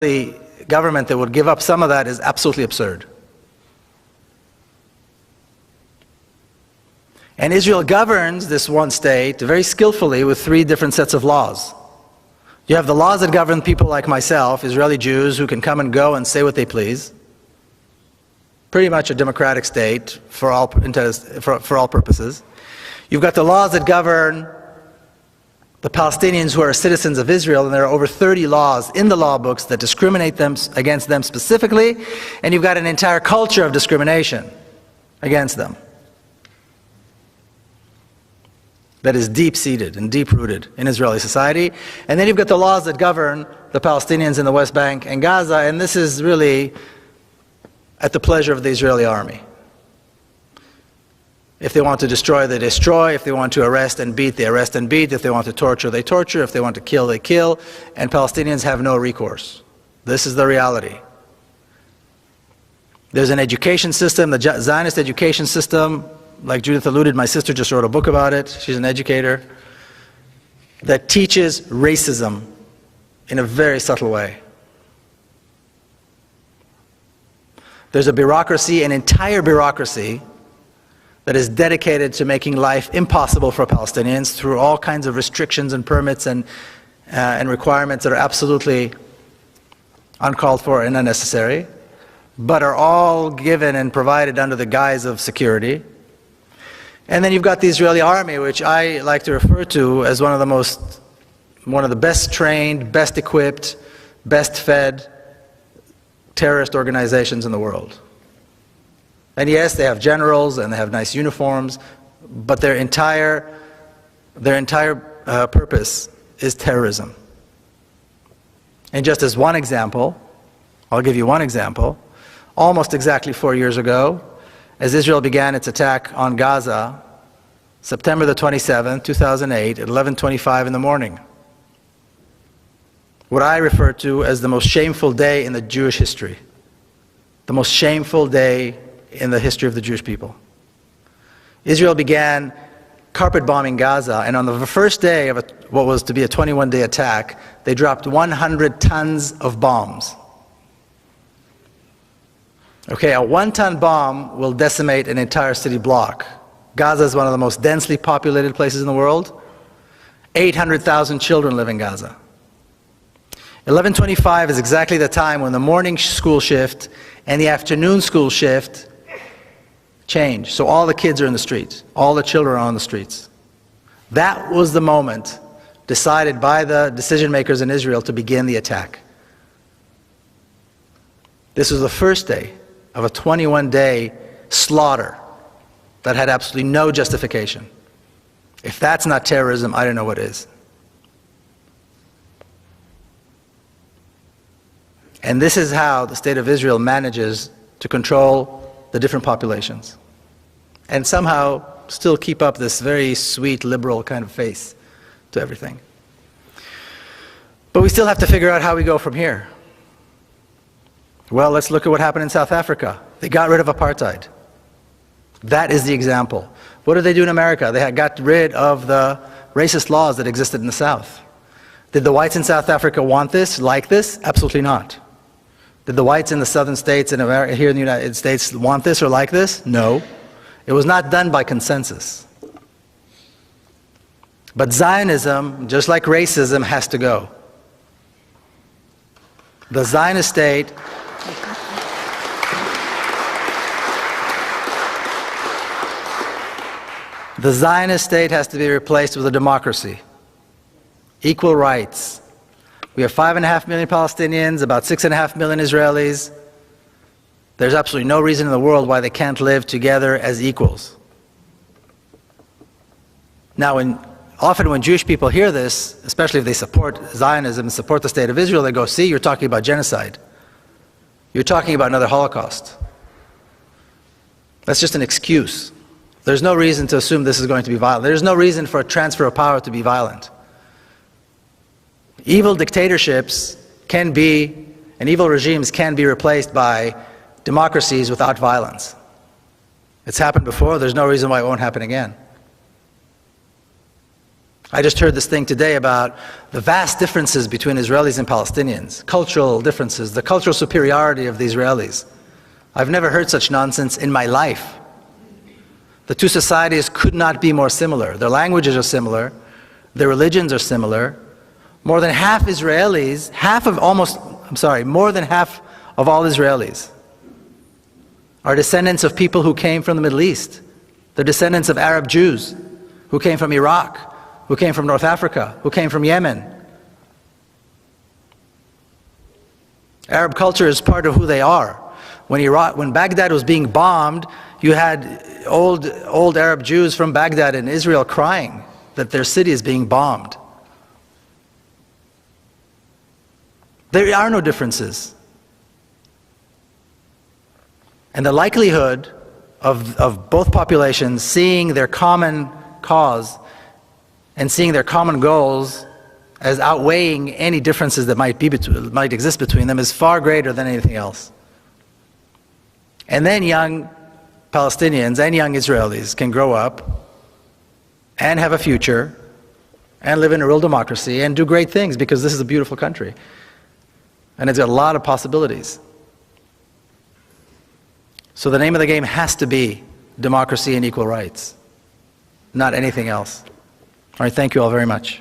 The government that would give up some of that is absolutely absurd. And Israel governs this one state very skillfully with three different sets of laws. You have the laws that govern people like myself, Israeli Jews, who can come and go and say what they please. Pretty much a democratic state for all purposes. You've got the laws that govern the Palestinians who are citizens of Israel, and there are over 30 laws in the law books that discriminate against them specifically, and you've got an entire culture of discrimination against them that is deep-seated and deep-rooted in Israeli society. And then you've got the laws that govern the Palestinians in the West Bank and Gaza, and this is really at the pleasure of the Israeli army. If they want to destroy, they destroy. If they want to arrest and beat, they arrest and beat. If they want to torture, they torture. If they want to kill, they kill. And Palestinians have no recourse. This is the reality. There's an education system, the Zionist education system, like Judith alluded, my sister just wrote a book about it. She's an educator, that teaches racism in a very subtle way. There's a bureaucracy, an entire bureaucracy, that is dedicated to making life impossible for Palestinians through all kinds of restrictions and permits and requirements that are absolutely uncalled for and unnecessary, but are all given and provided under the guise of security. And then you've got the Israeli army, which I like to refer to as one of the best trained, best equipped, best fed terrorist organizations in the world. And yes, they have generals and they have nice uniforms, but their entire purpose is terrorism. And just as one example, I'll give you one example. Almost exactly 4 years ago, as Israel began its attack on Gaza, September the 27th, 2008, at 11:25 in the morning, what I refer to as the most shameful day in the Jewish history, the most shameful day in the history of the Jewish people. Israel began carpet bombing Gaza, and on the first day of what was to be a 21-day attack, they dropped 100 tons of bombs. Okay, a 1-ton bomb will decimate an entire city block. Gaza is one of the most densely populated places in the world. 800,000 children live in Gaza. 11:25 is exactly the time when the morning school shift and the afternoon school shift change. So all the kids are in the streets. All the children are on the streets. That was the moment decided by the decision makers in Israel to begin the attack. This was the first day of a 21-day slaughter that had absolutely no justification. If that's not terrorism, I don't know what is. And this is how the state of Israel manages to control the different populations and somehow still keep up this very sweet, liberal kind of face to everything. But we still have to figure out how we go from here. Well, let's look at what happened in South Africa. They got rid of apartheid. That is the example. What did they do in America? They got rid of the racist laws that existed in the South. Did the whites in South Africa want this, like this? Absolutely not. Did the whites in the southern states in America, here in the United States, want this or like this? No. It was not done by consensus. But Zionism, just like racism, has to go. The Zionist state has to be replaced with a democracy. Equal rights. We have 5.5 million Palestinians, about 6.5 million Israelis. There's absolutely no reason in the world why they can't live together as equals. Now, often when Jewish people hear this, especially if they support Zionism and support the state of Israel, they go, see, you're talking about genocide. You're talking about another Holocaust. That's just an excuse. There's no reason to assume this is going to be violent. There's no reason for a transfer of power to be violent. Evil dictatorships can be, and evil regimes can be replaced by democracies without violence. It's happened before, there's no reason why it won't happen again. I just heard this thing today about the vast differences between Israelis and Palestinians, cultural differences, the cultural superiority of the Israelis. I've never heard such nonsense in my life. The two societies could not be more similar. Their languages are similar, their religions are similar. More than half Israelis, more than half of all Israelis are descendants of people who came from the Middle East. They're descendants of Arab Jews who came from Iraq, who came from North Africa, who came from Yemen. Arab culture is part of who they are. When Baghdad was being bombed, you had old Arab Jews from Baghdad in Israel crying that their city is being bombed. There are no differences. And the likelihood of both populations seeing their common cause and seeing their common goals as outweighing any differences that might exist between them is far greater than anything else. And then young Palestinians and young Israelis can grow up and have a future and live in a real democracy and do great things, because this is a beautiful country. And it's got a lot of possibilities. So the name of the game has to be democracy and equal rights, not anything else. All right, thank you all very much.